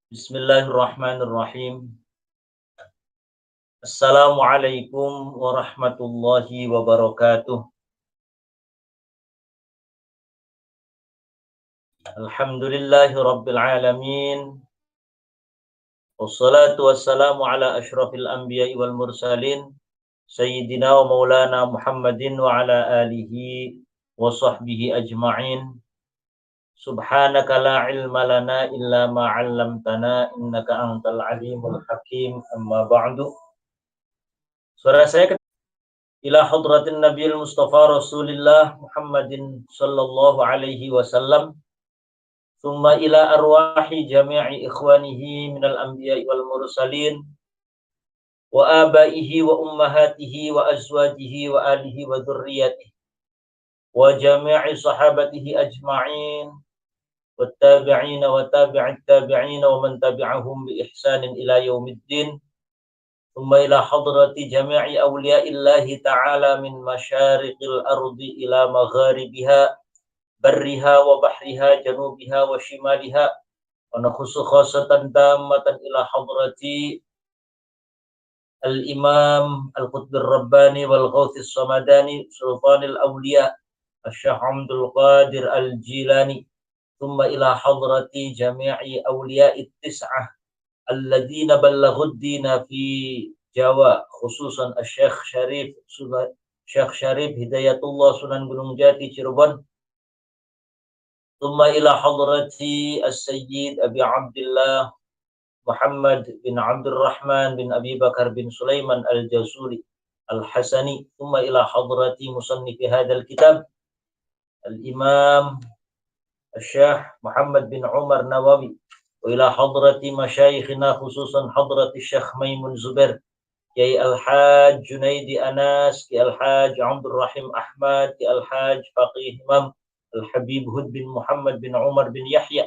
Bismillahirrahmanirrahim. Assalamualaikum warahmatullahi wabarakatuh. Alhamdulillahi rabbil alamin. Wassalatu wassalamu ala ashrafil anbiya'i wal mursalin. Sayyidina wa maulana Muhammadin wa ala alihi wa sahbihi ajma'in. Subhanaka la ilma lana illa ma 'allamtana innaka antal alimul hakim. Amma ba'du. Suara saya ila hadratin Nabiil Mustafa Rasulillah Muhammadin sallallahu alaihi wasallam, thumma ila arwahi jami'i ikhwanihi minal anbiya'i wal mursalin wa abaihi wa ummahatihi wa azwajihi wa alihi wa dhurriyyatihi wa jami'i sahabatihi ajma'in والتابعين وتابع التابعين ومن تبعهم بإحسان إلى يوم الدين ثم إلى حضرة جميع أولياء الله تعالى من مشارق الأرض إلى مغاربها برها وبحرها جنوبها وشمالها ونخص خاصة تامة إلى حضرة الإمام القطب الرباني والغوث الصمداني سلطان الأولياء الشيخ عبد القادر الجيلاني ثم إلى حضرة جميع أولياء التسعة الذين بلغوا الدين في Jawa, khususan Syekh Syarif Hidayatullah Sunan Gunung Jati Cirebon. Thumma ila hadrati As-Sayyid Abi Abdullah Muhammad bin Abdurrahman bin Abi Bakar bin Sulaiman Al-Jasuli Al-Hasani. Thumma ila hadrati musannifi hadzal kitab Al-Imam Syekh Muhammad bin Umar Nawawi. Wa ila hadrati masyayikhina khususan hadrati Syekh Maimun Zubair, Kiai Al-Hajj Junaidi Anas, Kiai Al-Hajj Abdul Rahim Ahmad, Kiai Al-Hajj Faqih Imam Al-Habib Hud bin Muhammad bin Umar bin Yahya,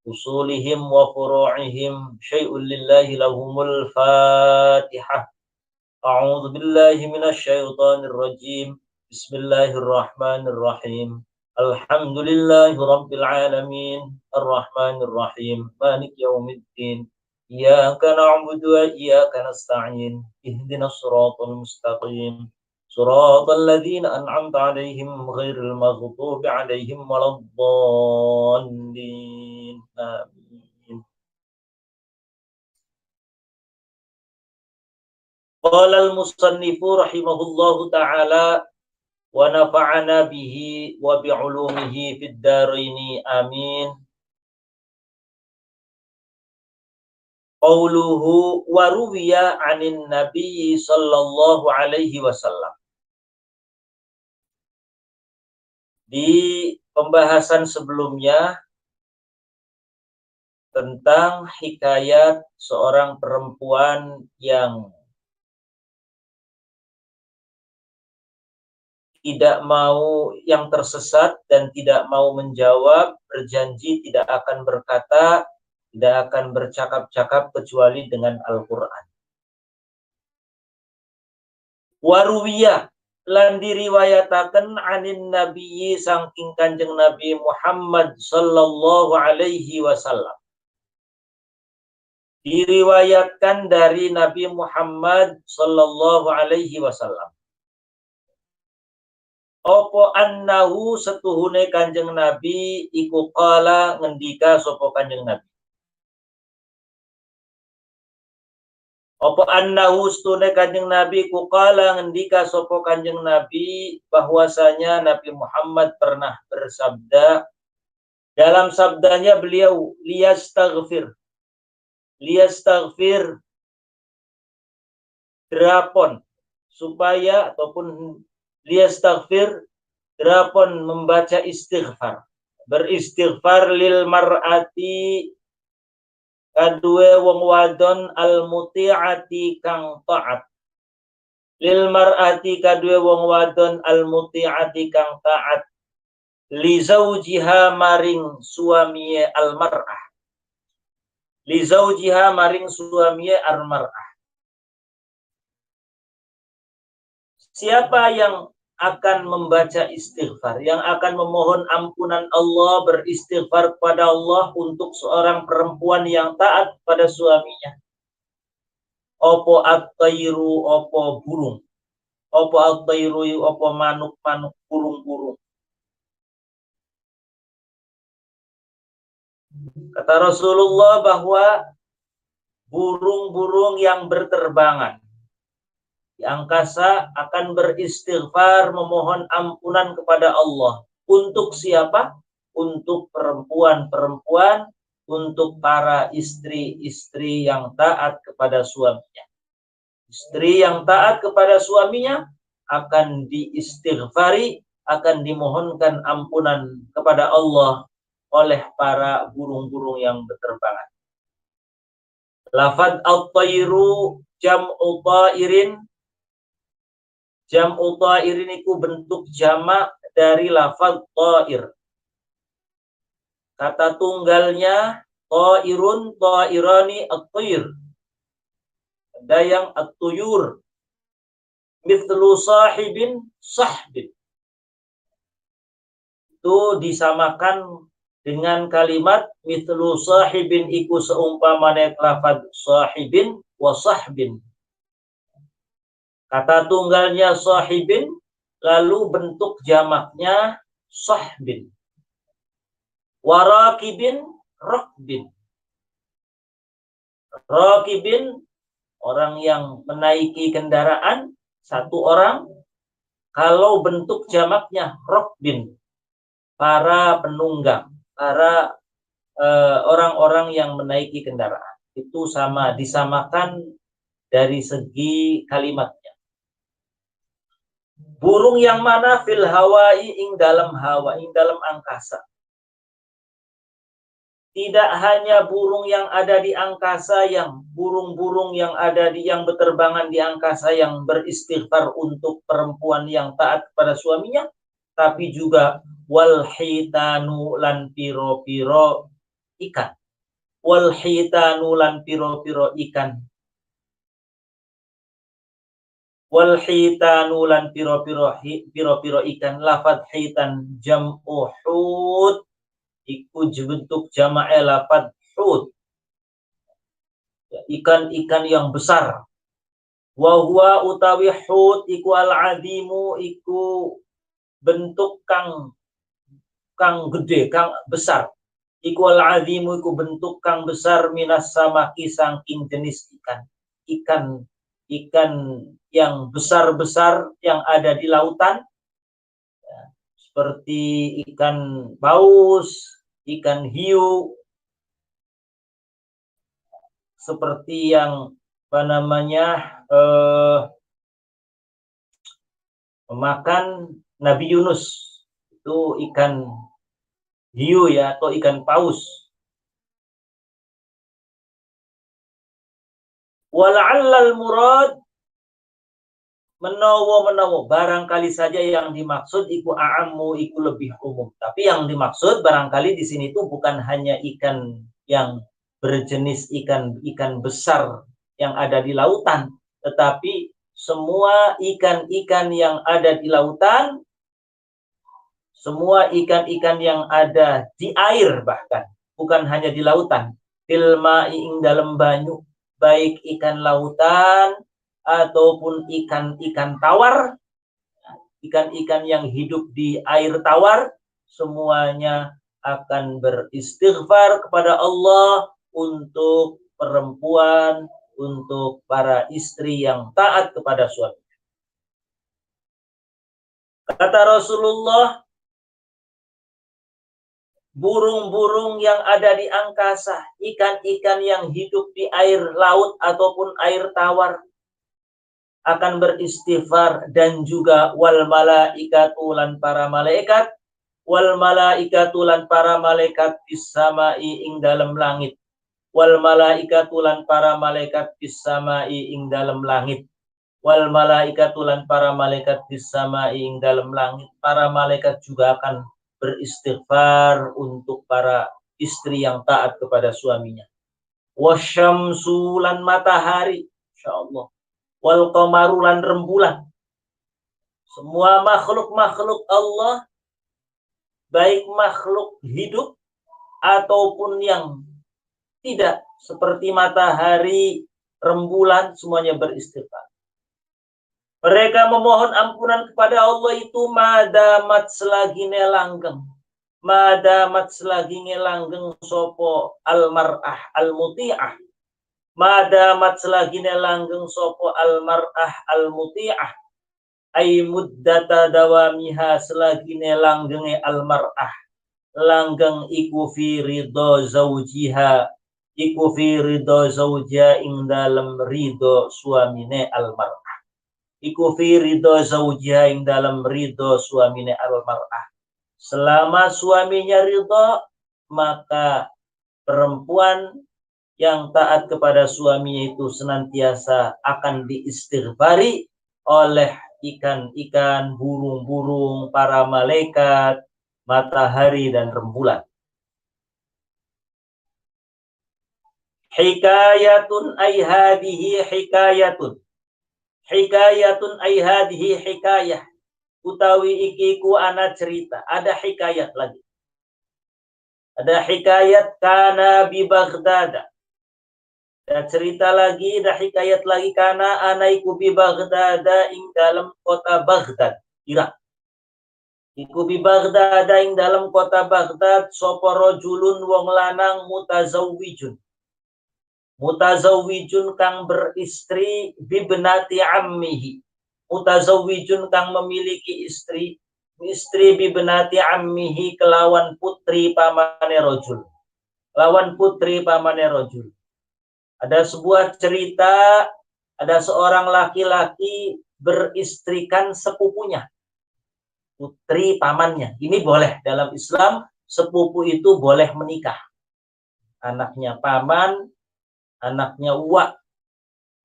usulihim wa furu'ihim syai'un lillahi lahumul Fatihah. A'udzu billahi minasy syaithanir rajim. Bismillahirrahmanirrahim. Alhamdulillahi rabbil alamin, arrahmanir rahim, maliki yaumiddin. Iyyaka na'budu wa iyyaka nasta'in. Ihdinas siratal mustaqim. Siratal ladzina an'amta 'alaihim ghairil maghdubi 'alaihim waladdallin. Amin. Qala al-musannifu rahimahullahu ta'ala wa nafa'ana bihi wa bi'ulumihi fid dharaini amin. Qauluhu wa ruwiya 'anin nabiy sallallahu alaihi wasallam. Di pembahasan sebelumnya tentang hikayat seorang perempuan yang tidak mau, yang tersesat dan tidak mau menjawab, berjanji tidak akan berkata, tidak akan bercakap-cakap kecuali dengan Al-Quran. Waruwiyah, lan diriwayataken anin nabiyyi saking kanjeng Nabi Muhammad sallallahu alaihi wasallam. Diriwayatkan dari Nabi Muhammad sallallahu alaihi wasallam. Opo annahu setuhune kanjeng Nabi iku qala ngendika sapa kanjeng Nabi. Opo annahu setuhune kanjeng Nabi iku qala ngendika sapa kanjeng Nabi bahwasanya Nabi Muhammad pernah bersabda, dalam sabdanya beliau liyastaghfir drapon supaya ataupun liyastaghfir drapon membaca istighfar, beristighfar lil mar'ati kadue wong wadon al muti'ati kang taat, lil mar'ati kadue wong wadon al muti'ati kang taat, li zaujiha maring suamiye al mar'ah, li zaujiha maring suamiye al mar'ah. Siapa yang akan membaca istighfar, yang akan memohon ampunan Allah, beristighfar kepada Allah untuk seorang perempuan yang taat pada suaminya. Opo at-tayru, opo burung. Opo at-tayru, opo manuk-manuk, burung-burung. Kata Rasulullah bahwa burung-burung yang berterbangan di angkasa akan beristighfar, memohon ampunan kepada Allah. Untuk siapa? Untuk perempuan-perempuan, untuk para istri-istri yang taat kepada suaminya. Istri yang taat kepada suaminya akan diistighfari, akan dimohonkan ampunan kepada Allah oleh para burung-burung yang berterbangan. Lafad at-tayru jam'u ta'irin. Jam'u ta'irin itu bentuk jamak dari lafaz ta'ir. Kata tunggalnya ta'irun, ta'irani, at-tayr. Ada yang at-tuyur. Mithlu sahibin, sahbin. Itu disamakan dengan kalimat mithlu sahibin iku seumpamane lafaz sahibin wa sahbin. Kata tunggalnya sahibin, lalu bentuk jamaknya sahbin. Warakibin, rakbin. Rakibin, orang yang menaiki kendaraan, satu orang. Kalau bentuk jamaknya rakbin, para penunggang, para orang-orang yang menaiki kendaraan. Itu sama, disamakan dari segi kalimatnya. Burung yang mana fil hawai ing dalam hawa, ing dalam angkasa. Tidak hanya burung yang ada di angkasa, yang burung-burung yang ada yang berterbangan di angkasa yang beristighfar untuk perempuan yang taat kepada suaminya, tapi juga wal hitanu lan piro-piro ikan. Wal hitanu lan piro-piro ikan. Wal hitanu lan piro-piro ikan. Lafad hitan jam'u hud, iku bentuk jama'e lafad hud. Ikan-ikan yang besar. Wa huwa utawi hud iku al-azimu, iku bentuk kang gede, kang besar. Iku al-azimu, iku bentuk kang besar minas samaki saking jenis ikan. Ikan yang besar-besar yang ada di lautan, ya, seperti ikan paus, ikan hiu, seperti yang memakan Nabi Yunus, itu ikan hiu ya, atau ikan paus. Wala'allal murad, menawa barangkali saja yang dimaksud iku a'ammu, iku lebih umum. Tapi yang dimaksud barangkali di sini itu bukan hanya ikan yang berjenis ikan besar yang ada di lautan, tetapi semua ikan-ikan yang ada di lautan, semua ikan-ikan yang ada di air, bahkan bukan hanya di lautan, filma ing dalam banyu, baik ikan lautan ataupun ikan-ikan tawar, ikan-ikan yang hidup di air tawar, semuanya akan beristighfar kepada Allah untuk perempuan, untuk para istri yang taat kepada suami. Kata Rasulullah, burung-burung yang ada di angkasa, ikan-ikan yang hidup di air laut ataupun air tawar akan beristighfar, dan juga wal malaikatu lan para malaikat, wal malaikatu lan para malaikat fis samai ing dalam langit, wal malaikatu lan para malaikat fis samai ing dalam langit, wal malaikatu lan para malaikat fis samai ing dalam langit. Para malaikat juga akan beristighfar untuk para istri yang taat kepada suaminya. Wasyamsu lan matahari, insyaallah. Wal qamaru lan rembulan. Semua makhluk-makhluk Allah, baik makhluk hidup ataupun yang tidak, seperti matahari, rembulan, semuanya beristighfar. Mereka memohon ampunan kepada Allah itu madamat selagi nelanggeng. Madamat selagi nelanggeng sopo almar'ah al-muti'ah. Madamat selagi nelanggeng sopo almar'ah al-muti'ah. Ay muddata dawamiha selagi nelanggenge almar'ah. Langgeng iku fi ridho zaujiha. Iku fi ridho zaujiha ing dalam ridho suamine almar'ah. Iku fi ridho zaujiha ing dalam ridho suamine almar'ah. Selama suaminya ridho, maka perempuan yang taat kepada suaminya itu senantiasa akan diistighfari oleh ikan-ikan, burung-burung, para malaikat, matahari, dan rembulan. Hikayatun ay hadihi hikayatun. Hikayatun ay hadihi hikayah. Utawi ikiku ana cerita. Ada hikayat lagi. Ada hikayat kana bi Baghdad. Dan cerita lagi, ada hikayat lagi kana anaiku bi Baghdad ing dalam kota Baghdad, Irak. Iku bi Baghdad ing dalam kota Baghdad sapa rajulun wong lanang mutazawwijun. Mutazawwijun kang beristri bibnati ammihi. Mutazawwijun kang memiliki istri bibnati ammihi kelawan putri pamane rajul. Lawan putri pamane rajul. Ada sebuah cerita, ada seorang laki-laki beristrikan sepupunya, putri pamannya. Ini boleh dalam Islam, sepupu itu boleh menikah. Anaknya paman, anaknya uwak,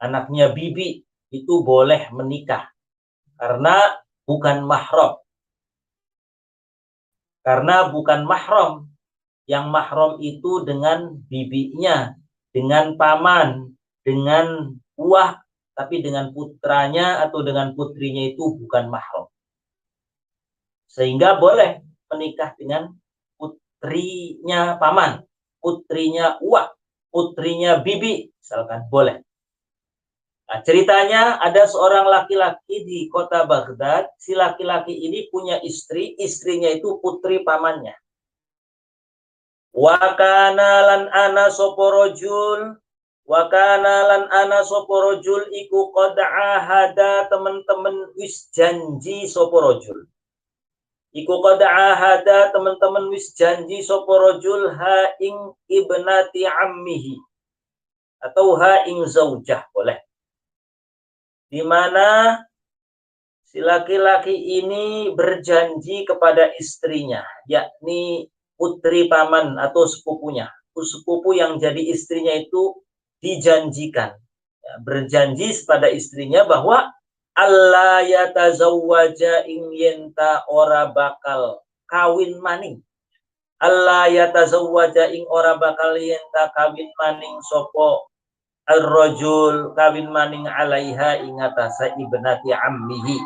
anaknya bibi, itu boleh menikah. Karena bukan mahram. Karena bukan mahram. Yang mahram itu dengan bibinya, dengan paman, dengan uwah, tapi dengan putranya atau dengan putrinya itu bukan mahram. Sehingga boleh menikah dengan putrinya paman, putrinya uwah, putrinya bibi, misalkan boleh. Nah, ceritanya ada seorang laki-laki di kota Baghdad. Si laki-laki ini punya istri, istrinya itu putri pamannya. Wa kana lan ana sapa rajul, wa kana lan ana sapa rajul iku qad ahada teman-teman wis janji sapa rajul. Iku qad ahada teman-teman wis janji sapa rajul ha ing ibnati ammihi atau ha ing zaujah boleh. Di mana si laki-laki ini berjanji kepada istrinya, yakni putri paman atau sepupunya. Sepupu yang jadi istrinya itu dijanjikan, ya, berjanji kepada istrinya bahwa Allah yatazawwaja ing yenta ora bakal kawin maning. Allah yatazawwaja ing ora bakal yenta kawin maning sopo ar-rajul kawin maning alaiha ing atasa ibnati ammihi.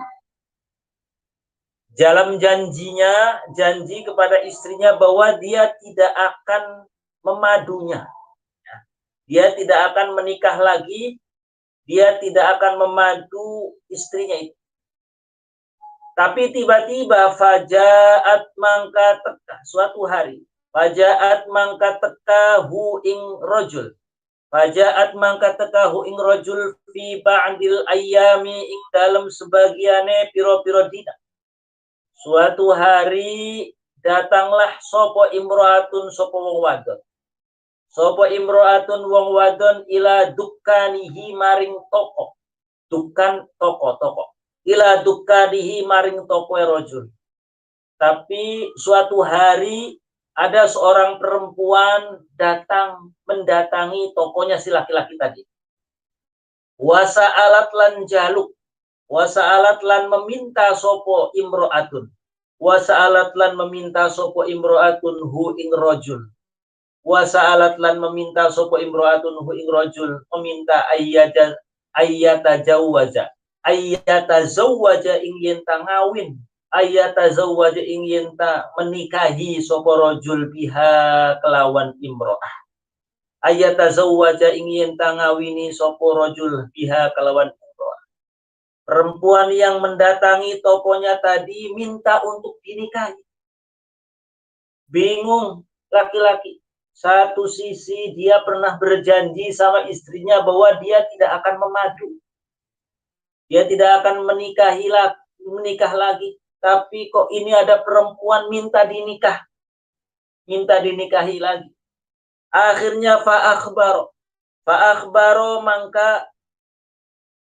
Dalam janjinya, janji kepada istrinya bahwa dia tidak akan memadunya. Dia tidak akan menikah lagi, dia tidak akan memadu istrinya itu. Tapi tiba-tiba fajaat mangka teka suatu hari. Fajaat mangka teka hu ing rajul. Fajaat mangka teka hu ing rajul fi ba'dil ayyami ing dalam sebagiane piro-piro dina. Suatu hari datanglah sopo imro'atun sopo wong wadon. Sopo imro'atun wong wadon ila dukkanihi maring toko. Dukkan toko. Ila dukkanihi maring toko rajul. Tapi suatu hari ada seorang perempuan datang mendatangi tokonya si laki-laki tadi. Wasa'alat lan jaluk. Wasa'alat lan meminta sopo imro'atun. Wasa'alat lan meminta sopo imro'atun hu ing rajul. Wasa'alat lan meminta sopo imro'atun hu ing rajul. Meminta ayyata jawwaza. ayyatazawwaja ing yen ta ngawin, ayyatazawwaja ing yen ta menikahi sapa rajul biha kelawan imro'ah. Ayyatazawwaja ing yen ta ngawini sapa rajul biha kelawan imro'ah. Perempuan yang mendatangi tokonya tadi minta untuk dinikahi. Bingung laki-laki. Satu sisi dia pernah berjanji sama istrinya bahwa dia tidak akan memadu. Dia tidak akan menikah lagi. Tapi kok ini ada perempuan minta dinikah. Minta dinikahi lagi. Akhirnya fa'akhbaro mangka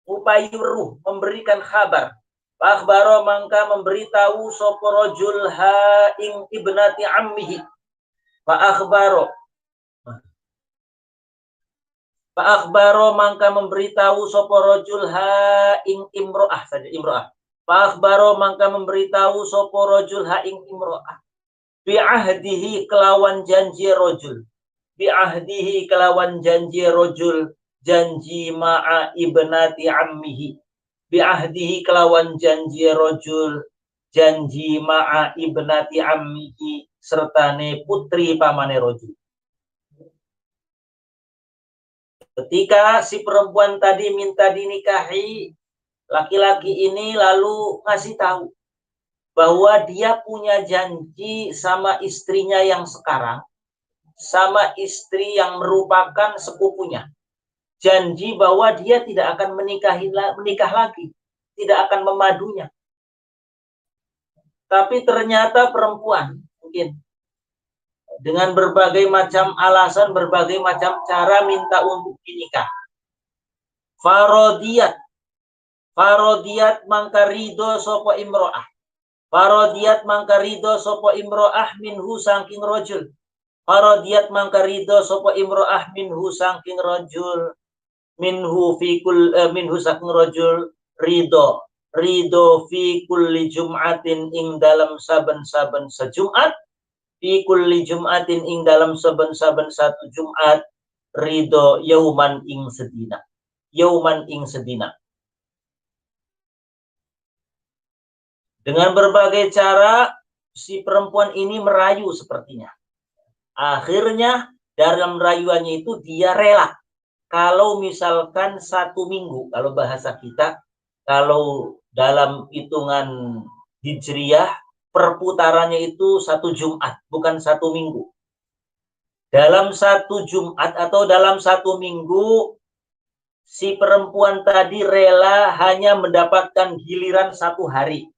upayuruh memberikan kabar. Fa'akhbaro mangka memberitahu sapa rajul ha ing ibnati ammihi. Fa'akhbaro mangka memberitahu sapa rajul ha ing imro'ah saja imro'ah. Fa'akhbaro mangka memberitahu sapa rajul ha ing imro'ah. Bi'ahdihi kelawan janji rajul. Bi'ahdihi kelawan janji rajul, janji ma'a ibnati ammihi. Bi'ahdihi kelawan janji rajul, janji ma'a ibnati ammihi sertane putri pamane rajul. Ketika si perempuan tadi minta dinikahi, laki-laki ini lalu ngasih tahu bahwa dia punya janji sama istrinya yang sekarang, sama istri yang merupakan sepupunya. Janji bahwa dia tidak akan menikah lagi, tidak akan memadunya. Tapi ternyata perempuan mungkin dengan berbagai macam alasan, berbagai macam cara minta untuk dinikah. Farodiyat mangka ridho sopo imro'ah. Farodiyat mangka ridho sopo imro'ah minhu saking rajul. Farodiyat mangka ridho sopo imro'ah minhu saking rajul. Minhu saking rajul ridho fi kulli jum'atin ing dalam saben-saben sejumat. Fi kulli jum'atin ing dalam saben-saben satu Jumat ridho yauman ing sedina. Yauman ing sedina. Dengan berbagai cara si perempuan ini merayu sepertinya. Akhirnya dalam rayuannya itu dia rela. Kalau misalkan 1 minggu, kalau bahasa kita, kalau dalam hitungan Hijriyah, perputarannya itu 1 Jumat, bukan 1 minggu. Dalam 1 Jumat atau dalam 1 minggu, si perempuan tadi rela hanya mendapatkan giliran 1 hari.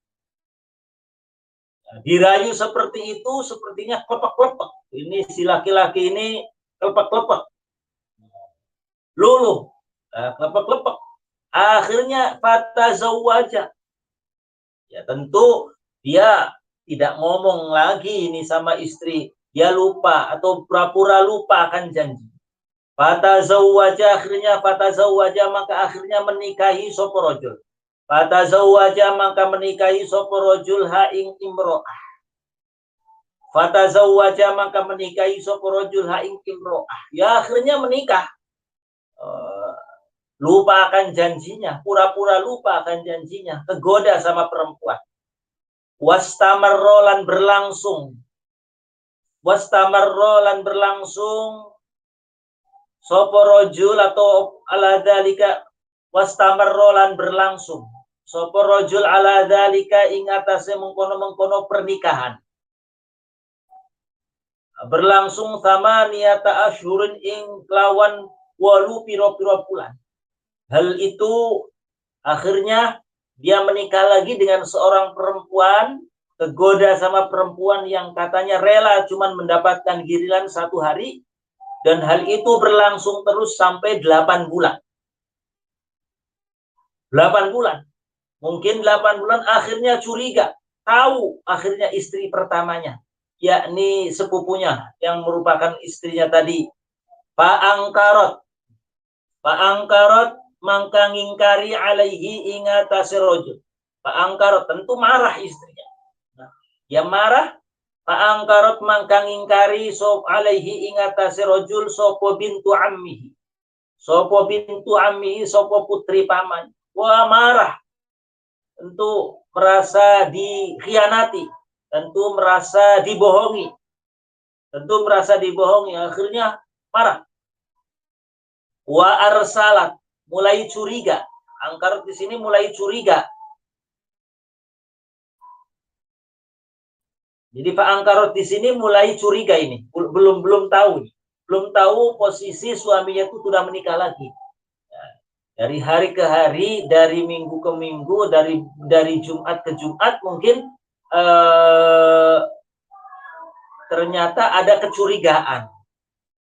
Dirayu seperti itu, sepertinya klepek-klepek. Ini si laki-laki ini klepek-klepek. Luluh, klepek-klepek. Akhirnya fatazawwaja. Ya tentu dia tidak ngomong lagi ini sama istri. Dia lupa atau pura-pura lupa akan janji. Fatazawwaja maka akhirnya menikahi sapa rajul. Fatazawwaja maka menikahi sapa rajul ha ing imro'ah. Fatazawwaja maka menikahi sapa rajul ha ing imro'ah. Ya akhirnya menikah. Lupa akan janjinya, pura-pura lupa akan janjinya, kegoda sama perempuan. Wastamarrolan berlangsung sapa rajul atau ala dzalika wastamarrolan berlangsung sapa rajul ala dzalika ing atase mengkono-mengkono pernikahan. Berlangsung sama niata asyhurin ing lawan 8 piro-piro bulan. Hal itu akhirnya dia menikah lagi dengan seorang perempuan, kegoda sama perempuan yang katanya rela cuman mendapatkan giliran 1 hari, dan hal itu berlangsung terus sampai 8 bulan. 8 bulan. Mungkin 8 bulan akhirnya curiga, tahu akhirnya istri pertamanya, yakni sepupunya yang merupakan istrinya tadi. Fa'angkarot mangka ngingkari alaihi ingatasi rajul. Fa'angkarot tentu marah istrinya. Nah, ya marah. Fa'angkarot mangka ngingkari sop alaihi ingatasi rajul sopo bintu ammihi. Sopo bintu ammihi sopo putri paman. Wah, marah. Tentu merasa dikhianati. Tentu merasa dibohongi. Akhirnya marah. Wa arsalat, mulai curiga. Angkarut di sini mulai curiga. Jadi Pak Angkarut di sini mulai curiga ini. Belum tahu. Belum tahu posisi suaminya itu sudah menikah lagi. Dari hari ke hari, dari minggu ke minggu, dari Jumat ke Jumat mungkin ternyata ada kecurigaan.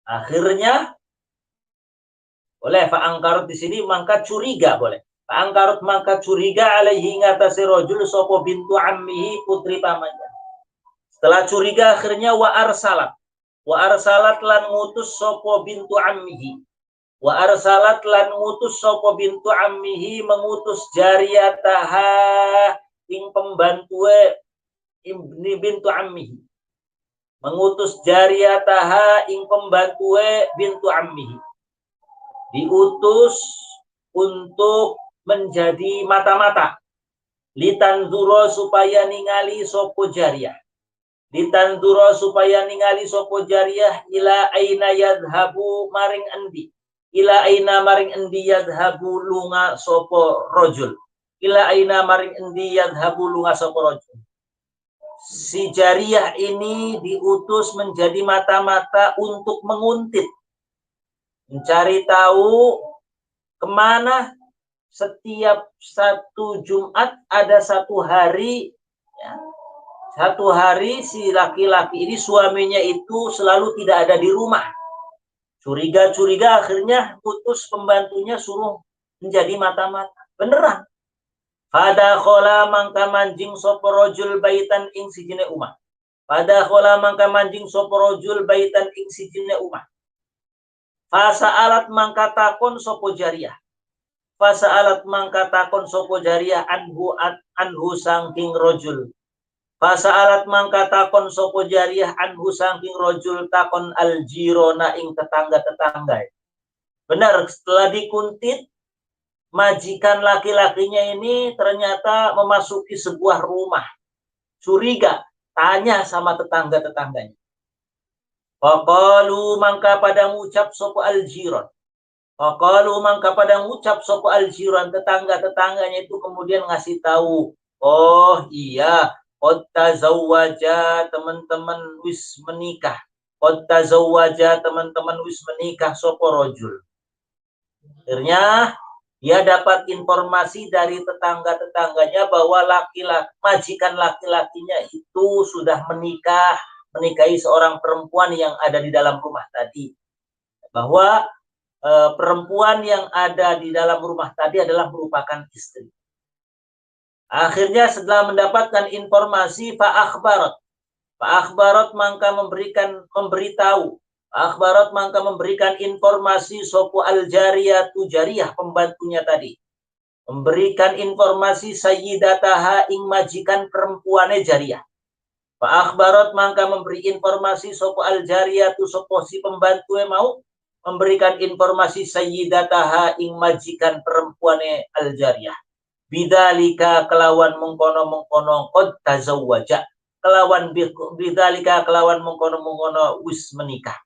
Akhirnya boleh Pak Angkarut di sini mangkat curiga boleh. Pak Angkarut mangkat curiga alaihi ngatasi rojul sopo bintu ammihi putri pamannya. Setelah curiga akhirnya wa arsalat lan ngutus sopo bintu ammihi. Wa arsalat lan ngutus sopo bintu ammihi mengutus jariyataha ing pembantue ibni bintu ammihi. Mengutus jariyataha ing pembantue bintu ammihi. Diutus untuk menjadi mata-mata. Litanzuro supaya ningali sopo jariyah. Litanzuro supaya ningali sopo jariyah ila aina yadhabu maring endi. Ila aina maring endi yadhabu lunga sopo rojul. Ila aina maring endi yadhabu lunga sopo rojul. Si jariyah ini diutus menjadi mata-mata untuk menguntit. Mencari tahu kemana setiap satu Jumat ada satu hari. Ya, satu hari si laki-laki ini suaminya itu selalu tidak ada di rumah. Curiga akhirnya putus pembantunya suruh menjadi mata-mata. Beneran. Pada khola mangka manjing soporojul baitan ing sijine umah. Pada khola mangka manjing soporojul baitan ing sijine umah. Fasa alat mangka takon sopo jariyah. Fasa alat mangka takon sopo jariyah anhu sangking rojul. Fasa alat mangka takon sopo jariyah anhu sangking rojul takon aljirona ing tetangga-tetangga. Benar, setelah dikuntit, majikan laki-lakinya ini ternyata memasuki sebuah rumah. Curiga, tanya sama tetangga-tetangganya. Faqalu mangka pada ngucap sopo aljiron. Faqalu mangka pada ngucap sopo aljiron. Tetangga-tetangganya itu kemudian ngasih tahu. Oh iya, qad tazawwaja teman-teman wis menikah. Qad tazawwaja teman-teman wis menikah sopo rojul. Akhirnya dia dapat informasi dari tetangga-tetangganya bahwa majikan laki-lakinya itu sudah menikahi seorang perempuan yang ada di dalam rumah tadi. Bahwa perempuan yang ada di dalam rumah tadi adalah merupakan istri. Akhirnya setelah mendapatkan informasi Pak Akhbarat mangka memberitahu. Akhbarat mangka memberikan informasi sopo al-jariyah tu jariyah pembantunya tadi. Memberikan informasi sayyidataha ing majikan perempuannya jariyah. Pak Akhbarat mangka memberi informasi sopo al-jariyah tu sopo si pembantu mau memberikan informasi sayyidataha ing majikan perempuannya al-jariyah. Bidzalika kelawan mengkono qad tazawwaja. Kelawan bidzalika kelawan mengkono wis menikah.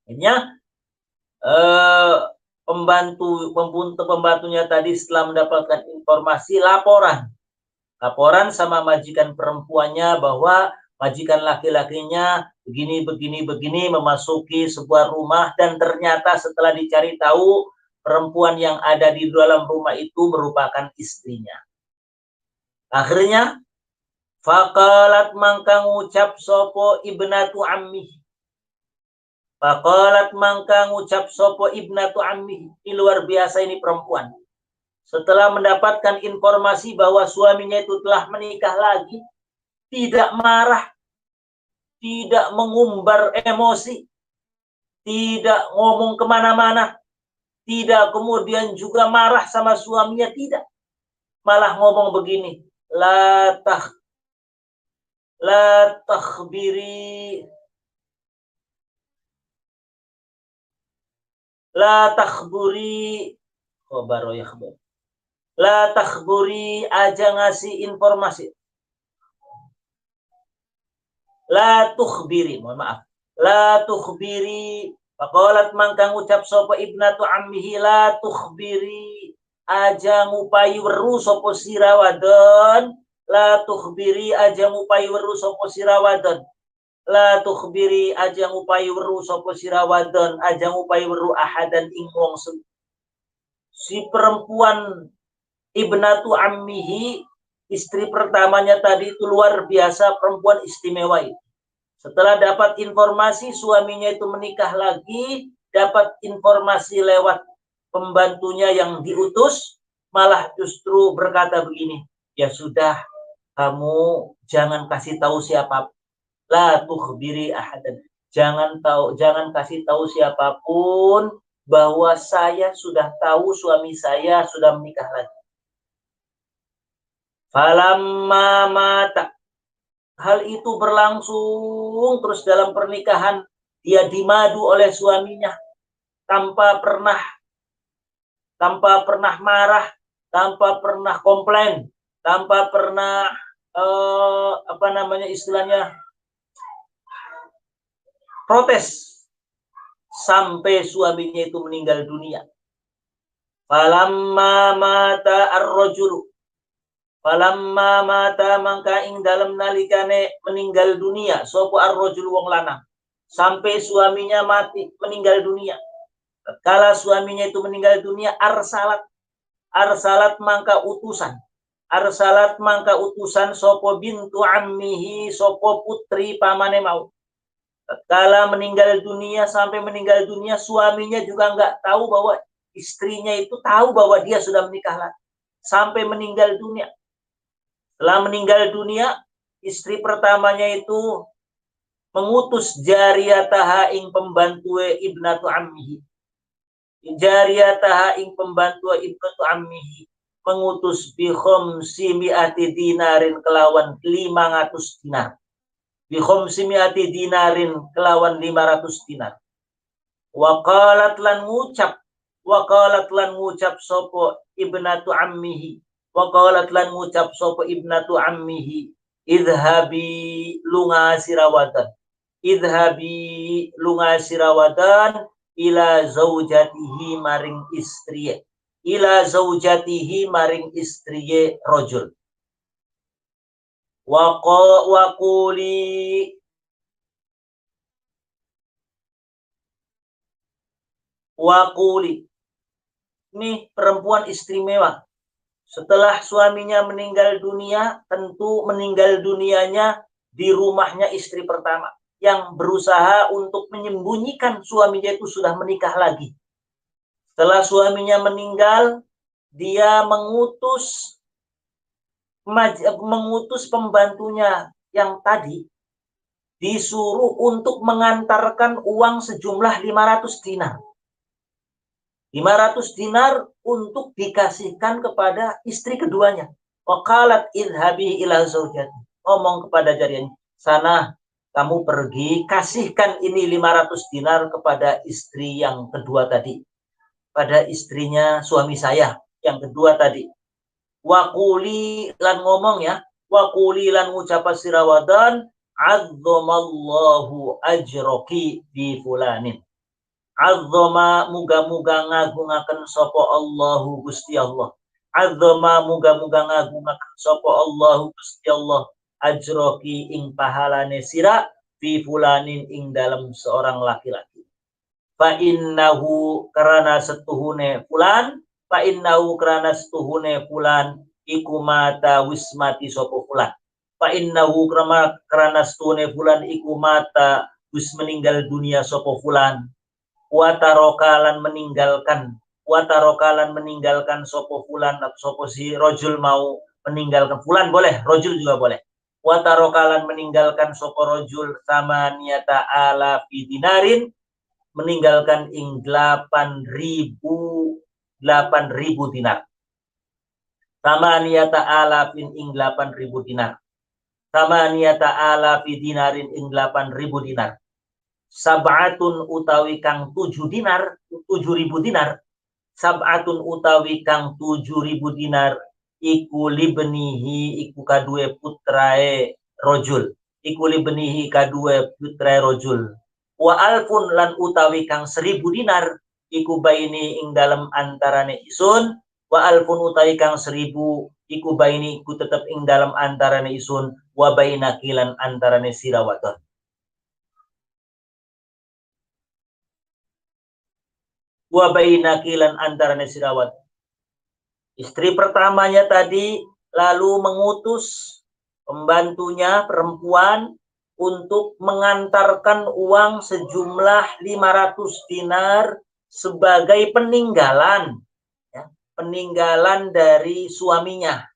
Akhirnya pembantunya tadi setelah mendapatkan informasi laporan sama majikan perempuannya bahwa majikan laki-lakinya begini memasuki sebuah rumah dan ternyata setelah dicari tahu perempuan yang ada di dalam rumah itu merupakan istrinya. Akhirnya faqalat mangka ngucap sopo ibnatu ammi. Faqalat mangka ngucap sopo ibnatu ammi. Ini luar biasa ini perempuan. Setelah mendapatkan informasi bahwa suaminya itu telah menikah lagi, tidak marah, tidak mengumbar emosi, tidak ngomong kemana-mana, tidak kemudian juga marah sama suaminya, tidak. Malah ngomong begini, la takhburi khabaro yakhbar. La takhburi, aja ngasih informasi. La tukhbiri, mohon maaf. La tukhbiri, faqalat mangkang ucap sapa ibnatu ammihi, la tukhbiri, aja ngupayi weru sapa sira wadon. La tukhbiri, aja ngupayi weru sapa sira wadon. La tukhbiri, aja ngupayi weru sapa sira wadon, aja ngupayi weru ahadan ing wong. Si perempuan ibnatu ammihi, istri pertamanya tadi itu luar biasa, perempuan istimewa itu. Setelah dapat informasi suaminya itu menikah lagi, dapat informasi lewat pembantunya yang diutus, malah justru berkata begini, ya sudah, kamu jangan kasih tahu siapa, la tukhbiri ahadan, jangan kasih tahu siapapun bahwa saya sudah tahu suami saya sudah menikah lagi. Falamma mata, hal itu berlangsung terus dalam pernikahan, dia dimadu oleh suaminya tanpa pernah marah, tanpa pernah komplain, tanpa pernah istilahnya protes, sampai suaminya itu meninggal dunia. Falamma mata ar-rajulu, falamma mata mangka ing dalam nalikane meninggal dunia sapa ar-rajul wong lanang, sampai suaminya mati meninggal dunia. Kala suaminya itu meninggal dunia, arsalat mangka utusan sopo bintu ammihi, sopo putri pamane mau. Kala meninggal dunia, sampai meninggal dunia, suaminya juga nggak tahu bahwa istrinya itu tahu bahwa dia sudah menikah lagi sampai meninggal dunia. Setelah meninggal dunia, istri pertamanya itu mengutus jariyataha ing pembantu ibnatu ammihi, jariyataha ing pembantu ibnatu ammihi, mengutus bi khamsi mi'ati dinarin kelawan 500 dinar. Bi khamsi mi'ati dinarin kelawan 500 dinar. Waqalat lan ngucap sapa ibnatu ammihi, waqalat lan ngucap sapa ibnatu ammihi, idhabi lunga sirawadan, idhabi lunga sirawadan ila zaujatihi maring istriye, ila zaujatihi maring istriye rojul. Waquli ini perempuan istimewa. Setelah suaminya meninggal dunia, tentu meninggal dunianya di rumahnya istri pertama yang berusaha untuk menyembunyikan suaminya itu sudah menikah lagi. Setelah suaminya meninggal, dia mengutus pembantunya yang tadi, disuruh untuk mengantarkan uang sejumlah 500 dinar. 500 dinar untuk dikasihkan kepada istri keduanya. Waqalat idhabi ila zaujati, ngomong kepada jariyahnya, sana kamu pergi kasihkan ini 500 dinar kepada istri yang kedua tadi, pada istrinya suami saya yang kedua tadi. Waquli lan ngomong ya, waquli lan ngucap sirawadan, azzamallahu ajroki bi fulanin. Azzama muga-muga ngagungaken sapa Allahu Gusti Allah. Azzama muga-muga ngagungaken sapa Allahu Gusti Allah ajroki ing pahalane sira fi fulanin ing dalam seorang laki-laki. Fa innahu karana setuhune fulan, fa innahu karana setuhune fulan iku mata wismati sapa fulan. Fa innahu karana setuhune fulan iku mata wis meninggal dunia sapa fulan. Watarokalan meninggalkan sopo fulan, sopo si rojul mau meninggalkan fulan, boleh, rojul juga boleh. Watarokalan meninggalkan sopo rojul sama niata ala fi dinarin, meninggalkan ing 8.000 dinar. Sama niata ala fin ing 8.000 dinar. Sama niata ala fi dinarin ing 8.000 dinar. Sab'atun utawi kang 7.000 dinar, sab'atun utawi kang 7.000 dinar iku libnihi iku kadue putrae rojul, iku libnihi kadue putrae rojul. Wa alfun lan utawi kang 1.000 dinar iku baini ing dalam antarane isun, wa alfun utawi kang 1.000 iku baini iku tetep ing dalam antarane isun, wa bainaki lan antarane sira wadon. Wa bainaki lan antarane sira wadon. Istri pertamanya tadi lalu mengutus pembantunya perempuan untuk mengantarkan uang sejumlah 500 dinar sebagai peninggalan, ya, peninggalan dari suaminya.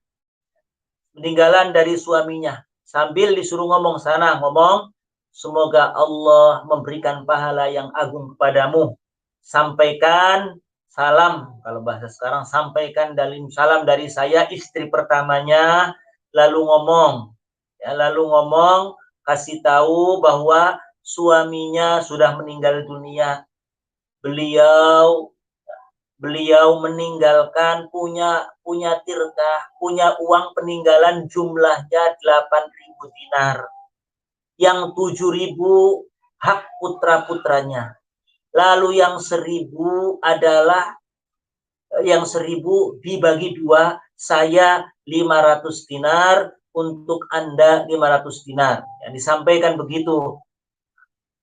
Peninggalan dari suaminya. Sambil disuruh ngomong sana, ngomong, semoga Allah memberikan pahala yang agung kepadamu. Sampaikan salam, kalau bahasa sekarang, sampaikan salam dari saya, istri pertamanya, lalu ngomong, ya, lalu ngomong, kasih tahu bahwa suaminya sudah meninggal dunia. Beliau meninggalkan punya tirkah, punya uang peninggalan jumlahnya 8.000 dinar. Yang 7.000 hak putra-putranya. Lalu yang 1.000 adalah yang 1.000 dibagi 2, saya 500 dinar, untuk Anda 500 dinar. Yang disampaikan begitu.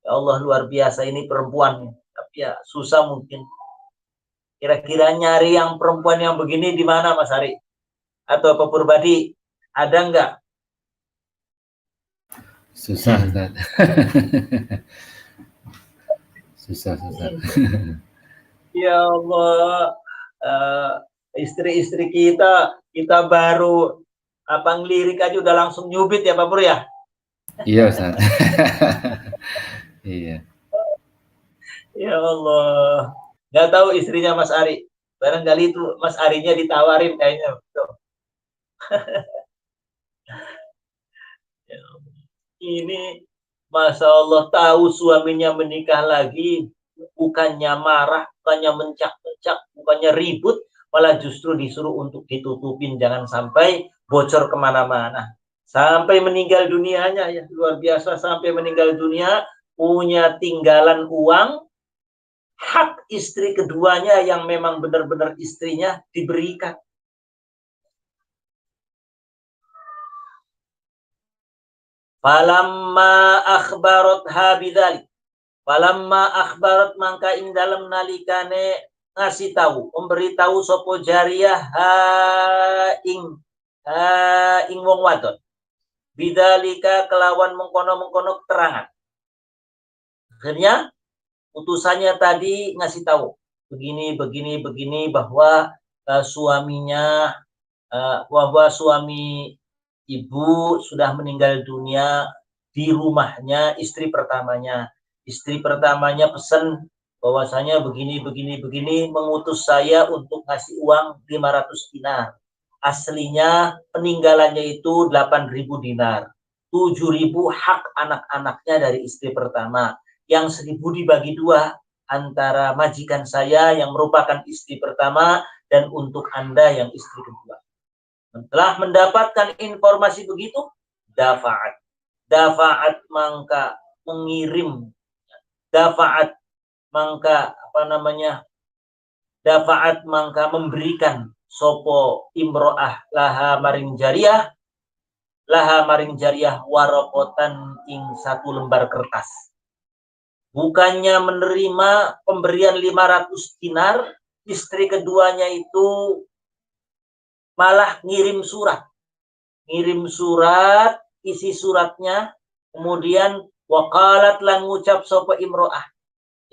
Ya Allah, luar biasa ini perempuan. Tapi ya susah mungkin. Kira-kira nyari yang perempuan yang begini di mana, Mas Ari? Atau Pak Purbadi? Ada enggak? Susah, Ustaz. susah. Ya Allah, istri-istri kita baru apa ngelirik aja udah langsung nyubit ya Pak Pur ya? Iya, Ustaz. Iya. Ya Allah. Nggak tahu istrinya Mas Ari. Barangkali itu Mas Arinya ditawarin kayaknya. Ini Masya Allah, tahu suaminya menikah lagi, bukannya marah, bukannya mencak-mencak, bukannya ribut, malah justru disuruh untuk ditutupin, jangan sampai bocor kemana-mana. Sampai meninggal dunianya, ya luar biasa, sampai meninggal dunia, punya tinggalan uang, hak istri keduanya yang memang benar-benar istrinya diberikan. Falamma akhbaratha bidzalik. Falamma akhbarat mangka ing dalem nalikane ngasih tahu, memberitahu sopo jariyah ing wong wadon. Bidzalika kelawan mengkono-mengkono keterangan. Akhirnya utusannya tadi ngasih tahu begini bahwa suaminya bahwa suami ibu sudah meninggal dunia di rumahnya istri pertamanya. Istri pertamanya pesan bahwasanya begini mengutus saya untuk ngasih uang 500 dinar. Aslinya peninggalannya itu 8.000 dinar. 7.000 hak anak-anaknya dari istri pertama. Yang 1.000 dibagi 2 antara majikan saya yang merupakan istri pertama dan untuk Anda yang istri kedua. Setelah mendapatkan informasi begitu, dafa'at mangka mengirim, dafa'at mangka dafa'at mangka memberikan sopo imro'ah laha maring jariyah warokotan ing 1 lembar kertas. Bukannya menerima pemberian 500 dinar, istri keduanya itu malah ngirim surat, isi suratnya, kemudian waqalat lan ngucap sopo imro'ah,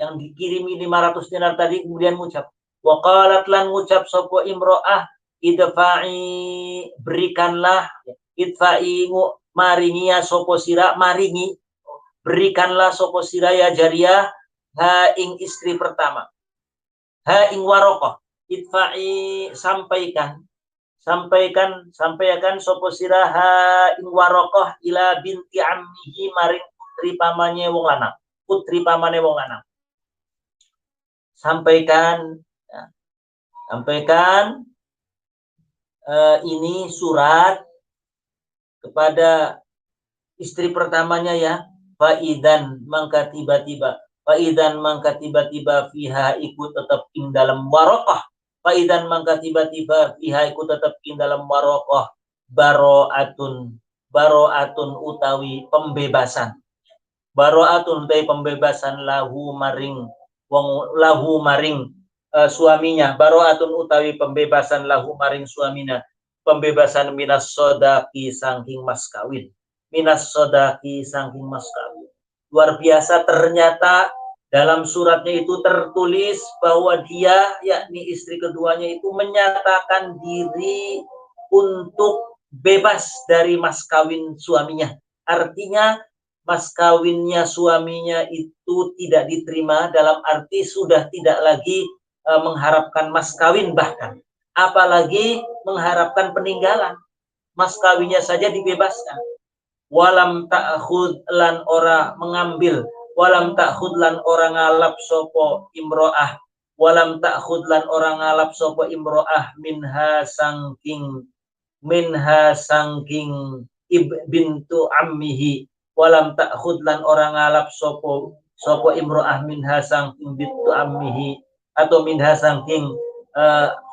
yang dikirimi 500 dinar tadi, kemudian ngucap, waqalat lan ngucap sopo imro'ah, idfa'i, berikanlah, idfa'i maringi ya sopo sira, maringi, berikanlah sopo sira ya jariyah, ha ing istri pertama, ha ing warokoh, idfa'i, sampaikan sopo siraha ing warokoh ila binti ammihi maring putri pamane wong lanang. Sampaikan, ya, Sampaikan ini surat kepada istri pertamanya ya. Faidan mangka tiba-tiba fiha ikut tetap ing dalam waraqah. Faidan mangka tiba-tiba fiha ikut tetap ing dalam waraqah baro'atun utawi pembebasan. Baro'atun utawi pembebasan lahu maring suaminya. Baro'atun utawi pembebasan lahu maring suaminya. Pembebasan minas sodaki saking mas kawin. Minas sodaki saking mas kawin. Luar biasa, ternyata dalam suratnya itu tertulis bahwa dia, yakni istri keduanya itu menyatakan diri untuk bebas dari mas kawin suaminya. Artinya mas kawinnya suaminya itu tidak diterima, dalam arti sudah tidak lagi mengharapkan mas kawin, bahkan apalagi mengharapkan peninggalan. Mas kawinnya saja dibebaskan. Walam ta'khud lan ora mengambil, walam ta'khud lan ora ngalap sopo imro'ah, walam ta'khud lan ora ngalap sopo imro'ah minha sangking bintu ammihi, walam ta'khud lan ora ngalap sopo imro'ah minha sangking bintu ammihi, atau minha sangking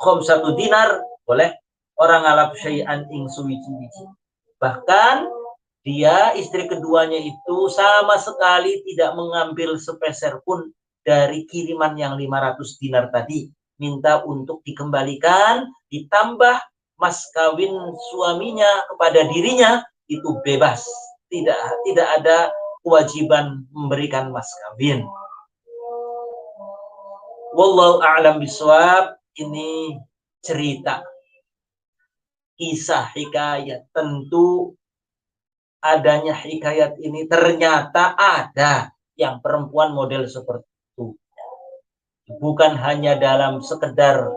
khomsatu dinar, boleh orang ngalap syai'an ing suwiji-wiji. Bahkan dia, istri keduanya itu sama sekali tidak mengambil sepeser pun dari kiriman yang 500 dinar tadi. Minta untuk dikembalikan, ditambah mas kawin suaminya kepada dirinya itu bebas. Tidak ada kewajiban memberikan mas kawin. Wallahu a'lam bishawab. Ini cerita, kisah, hikayat. Tentu adanya hikayat ini ternyata ada yang perempuan model seperti itu. Bukan hanya dalam sekedar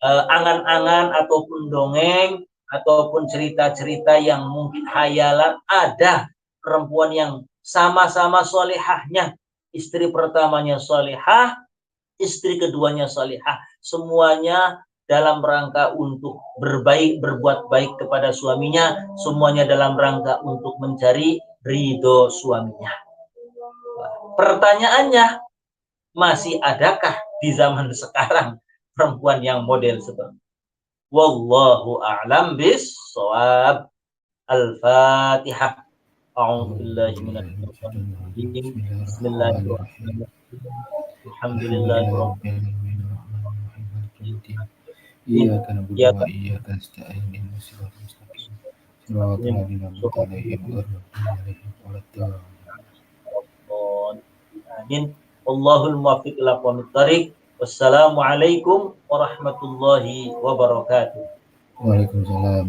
angan-angan ataupun dongeng ataupun cerita-cerita yang mungkin hayalan. Ada perempuan yang sama-sama solehahnya. Istri pertamanya solehah, istri keduanya solehah. Semuanya dalam rangka untuk berbuat baik kepada suaminya, semuanya dalam rangka untuk mencari ridho suaminya. Pertanyaannya, masih adakah di zaman sekarang perempuan yang model seperti itu? Wallahu a'lam bis-shawab. Al-Fatihah. A'udzubillahi minasyaitonir rajim. Bismillahirrahmanirrahim. Alhamdulillahirabbil Iyyaka na'budu wa iyyaka nasta'in ihdinas siratal mustaqim siratal ladzina an'amta 'alaihim ghairil maghdubi 'alaihim. Amin. Wallahul muwaffiq ila aqwamit thoriq. Wassalamualaikum warahmatullahi wabarakatuh. Waalaikumsalam.